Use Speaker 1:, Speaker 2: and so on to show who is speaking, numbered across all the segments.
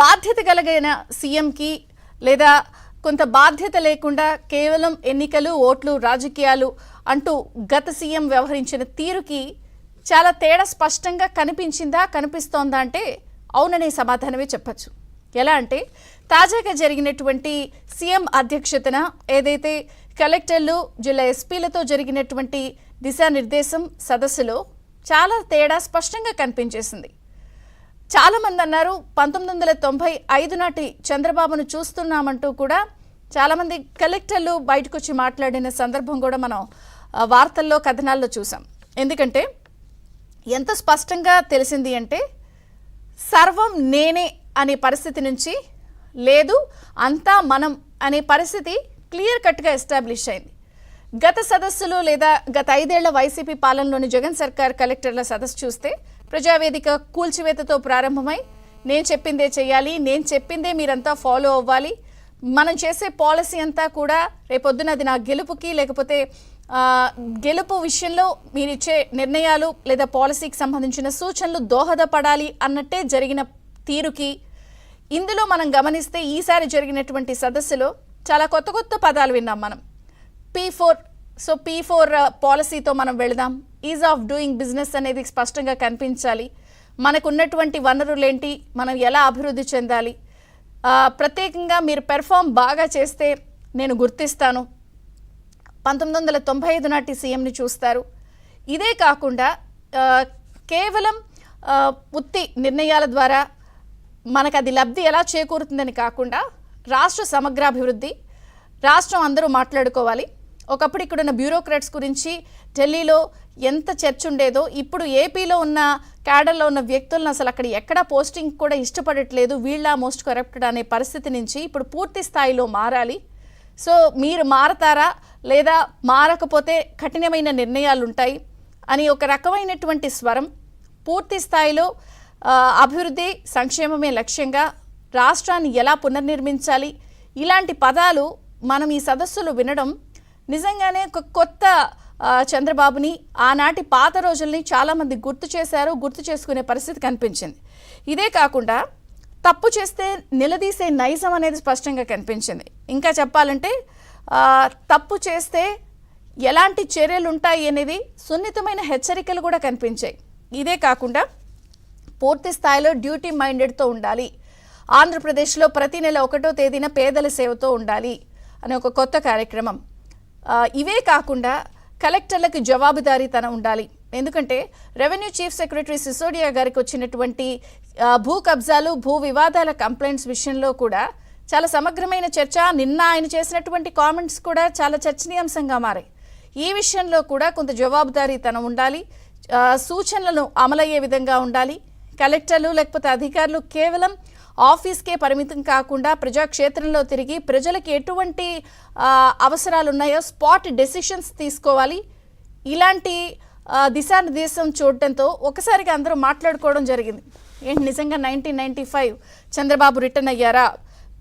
Speaker 1: బాధ్యత కలిగిన సీఎంకి లేదా కొంత బాధ్యత లేకుండా కేవలం ఎన్నికలు ఓట్లు రాజకీయాలు అంటూ గత సీఎం వ్యవహరించిన తీరుకి చాలా తేడా స్పష్టంగా కనిపిస్తోందా అంటే అవుననే సమాధానమే చెప్పచ్చు. ఎలా అంటే తాజాగా జరిగినటువంటి సీఎం అధ్యక్షతన ఏదైతే కలెక్టర్లు జిల్లా ఎస్పీలతో జరిగినటువంటి దిశానిర్దేశం సదస్సులో చాలా తేడా స్పష్టంగా కనిపించేసింది. చాలామంది అన్నారు 1995 నాటి చంద్రబాబును చూస్తున్నామంటూ కూడా చాలామంది కలెక్టర్లు బయటకు వచ్చి మాట్లాడిన సందర్భం కూడా మనం వార్తల్లో కథనాల్లో చూసాం. ఎందుకంటే ఎంత స్పష్టంగా తెలిసింది అంటే సర్వం నేనే అనే పరిస్థితి నుంచి లేదు అంతా మనం అనే పరిస్థితి క్లియర్ కట్గా ఎస్టాబ్లిష్ అయింది. గత సదస్సులు లేదా గత 5 ఏళ్ల వైసీపీ పాలనలోని జగన్ సర్కార్ కలెక్టర్ల సదస్సు చూస్తే ప్రజావేదిక కూల్చివేతతో ప్రారంభమై నేను చెప్పిందే చేయాలి, నేను చెప్పిందే మీరంతా ఫాలో అవ్వాలి, మనం చేసే పాలసీ అంతా కూడా రేపొద్దున అది నా గెలుపుకి లేకపోతే గెలుపు విషయంలో మీరిచ్చే నిర్ణయాలు లేదా పాలసీకి సంబంధించిన సూచనలు దోహదపడాలి అన్నట్టే జరిగిన తీరుకి ఇందులో మనం గమనిస్తే ఈసారి జరిగినటువంటి సదస్సులో చాలా కొత్త కొత్త పదాలు విన్నాం మనం. P4 పాలసీతో మనం వెళదాం, ఈజ్ ఆఫ్ డూయింగ్ బిజినెస్ అనేది స్పష్టంగా కనిపించాలి, మనకున్నటువంటి వనరులేంటి, మనం ఎలా అభివృద్ధి చెందాలి, ప్రత్యేకంగా మీరు పెర్ఫామ్ బాగా చేస్తే నేను గుర్తిస్తాను, 1995 నాటి సీఎంని చూస్తారు. ఇదే కాకుండా కేవలం ఉత్తి నిర్ణయాల ద్వారా మనకు అది లబ్ధి ఎలా చేకూరుతుందని కాకుండా రాష్ట్ర సమగ్రాభివృద్ధి, రాష్ట్రం అందరూ మాట్లాడుకోవాలి. ఒకప్పుడు ఇక్కడున్న బ్యూరోక్రాట్స్ గురించి ఢిల్లీలో ఎంత చర్చ ఉండేదో ఇప్పుడు ఏపీలో ఉన్న క్యాడర్లో ఉన్న వ్యక్తులను అసలు అక్కడ ఎక్కడా పోస్టింగ్ కూడా ఇష్టపడట్లేదు, వీళ్ళ మోస్ట్ కరప్టెడ్ అనే పరిస్థితి నుంచి ఇప్పుడు పూర్తి స్థాయిలో మారాలి. సో మీరు మారతారా లేదా మారకపోతే కఠినమైన నిర్ణయాలు ఉంటాయి అని ఒక రకమైనటువంటి స్వరం, పూర్తి స్థాయిలో అభివృద్ధి సంక్షేమమే లక్ష్యంగా రాష్ట్రాన్ని ఎలా పునర్నిర్మించాలి, ఇలాంటి పదాలు మనం ఈ సదస్సులో వినడం నిజంగానే ఒక కొత్త చంద్రబాబుని ఆనాటి పాత రోజుల్ని చాలామంది గుర్తు చేసుకునే పరిస్థితి కనిపించింది. ఇదే కాకుండా తప్పు చేస్తే నిలదీసే నైజం అనేది స్పష్టంగా కనిపించింది. ఇంకా చెప్పాలంటే తప్పు చేస్తే ఎలాంటి చర్యలు ఉంటాయి అనేది సున్నితమైన హెచ్చరికలు కూడా కనిపించాయి. ఇదే కాకుండా పూర్తి స్థాయిలో డ్యూటీ మైండెడ్తో ఉండాలి, ఆంధ్రప్రదేశ్లో ప్రతి నెల 1వ తేదీన పేదల సేవతో ఉండాలి అనే ఒక కొత్త కార్యక్రమం. ఇవే కాకుండా కలెక్టర్లకు జవాబుదారీతనం ఉండాలి. ఎందుకంటే రెవెన్యూ చీఫ్ సెక్రటరీ సిసోడియా గారికి వచ్చినటువంటి భూ కబ్జాలు భూ వివాదాల కంప్లైంట్స్ విషయంలో కూడా చాలా సమగ్రమైన చర్చ, నిన్న ఆయన చేసినటువంటి కామెంట్స్ కూడా చాలా చర్చనీయాంశంగా మారాయి. ఈ విషయంలో కూడా కొంత జవాబుదారీతనం ఉండాలి, సూచనలను అమలయ్యే విధంగా ఉండాలి. కలెక్టర్లు లేకపోతే అధికారులు కేవలం ఆఫీస్కే పరిమితం కాకుండా ప్రజాక్షేత్రంలో తిరిగి ప్రజలకు ఎటువంటి అవసరాలు ఉన్నాయో స్పాట్ డెసిషన్స్ తీసుకోవాలి. ఇలాంటి దిశానిర్దేశం చూడటంతో ఒకసారిగా అందరూ మాట్లాడుకోవడం జరిగింది. ఏంటి నిజంగా 1995 చంద్రబాబు రిటర్న్ అయ్యారా?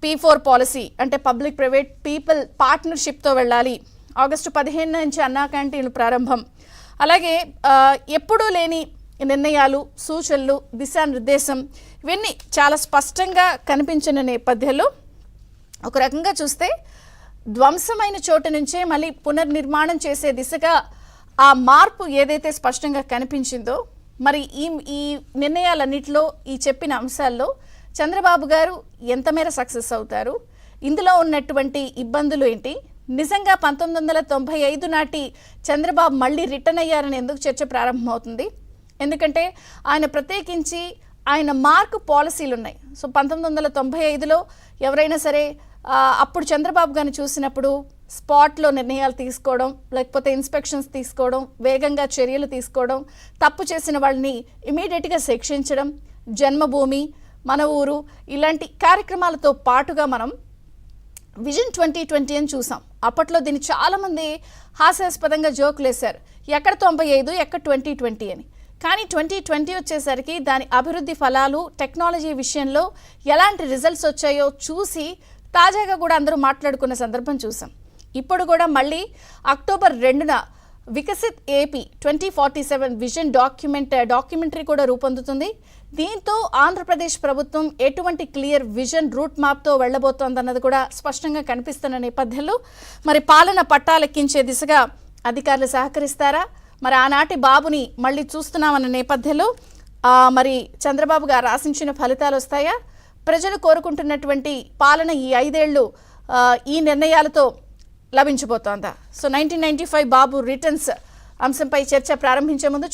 Speaker 1: P4 పాలసీ అంటే పబ్లిక్ ప్రైవేట్ పీపుల్ పార్ట్నర్షిప్తో వెళ్ళాలి. ఆగస్టు 15 నుంచి అన్నా క్యాంటీన్లు ప్రారంభం, అలాగే ఎప్పుడూ లేని నిర్ణయాలు, సూచనలు, దిశానిర్దేశం ఇవన్నీ చాలా స్పష్టంగా కనిపించిన నేపథ్యంలో ఒక రకంగా చూస్తే ధ్వంసమైన చోటు నుంచే మళ్ళీ పునర్నిర్మాణం చేసే దిశగా ఆ మార్పు ఏదైతే స్పష్టంగా కనిపించిందో, మరి ఈ నిర్ణయాలన్నింటిలో ఈ చెప్పిన అంశాల్లో చంద్రబాబు గారు ఎంత మేర సక్సెస్ అవుతారు, ఇందులో ఉన్నటువంటి ఇబ్బందులు ఏంటి, నిజంగా 1995 నాటి చంద్రబాబు మళ్ళీ రిటర్న్ అయ్యారని ఎందుకు చర్చ ప్రారంభమవుతుంది? ఎందుకంటే ఆయన ప్రత్యేకించి ఆయన మార్క్ పాలసీలు ఉన్నాయి. సో 1995లో ఎవరైనా సరే అప్పుడు చంద్రబాబు గారిని చూసినప్పుడు స్పాట్లో నిర్ణయాలు తీసుకోవడం, లేకపోతే ఇన్స్పెక్షన్స్ తీసుకోవడం, వేగంగా చర్యలు తీసుకోవడం, తప్పు చేసిన వాళ్ళని ఇమీడియట్గా శిక్షించడం, జన్మభూమి, మన ఊరు ఇలాంటి కార్యక్రమాలతో పాటుగా మనం విజన్ 2020 అని చూసాం. అప్పట్లో దీన్ని చాలామంది హాస్యాస్పదంగా జోకులు వేశారు, ఎక్కడ 95 ఎక్కడ 2020 అని. కానీ 2020 వచ్చేసరికి దాని అభివృద్ధి ఫలాలు, టెక్నాలజీ విషయంలో ఎలాంటి రిజల్ట్స్ వచ్చాయో చూసి తాజాగా కూడా అందరూ మాట్లాడుకున్న సందర్భం చూసాం. ఇప్పుడు కూడా మళ్ళీ అక్టోబర్ 2న వికసిత్ ఏపీ 2047 విజన్ డాక్యుమెంటరీ కూడా రూపొందుతుంది. దీంతో ఆంధ్రప్రదేశ్ ప్రభుత్వం ఎటువంటి క్లియర్ విజన్ రూట్ మ్యాప్తో వెళ్లబోతోందన్నది కూడా స్పష్టంగా కనిపిస్తున్న నేపథ్యంలో మరి పాలన పట్టాలెక్కించే దిశగా అధికారులు సహకరిస్తారా, మరి ఆనాటి బాబుని మళ్ళీ చూస్తున్నామన్న నేపథ్యంలో మరి చంద్రబాబు గారు ఆశించిన ఫలితాలు వస్తాయా, ప్రజలు కోరుకుంటున్నటువంటి పాలన ఈ 5 ఏళ్లు ఈ నిర్ణయాలతో లభించబోతోందా? సో 1995 బాబు రిటర్న్స్ అంశంపై చర్చ ప్రారంభించే ముందు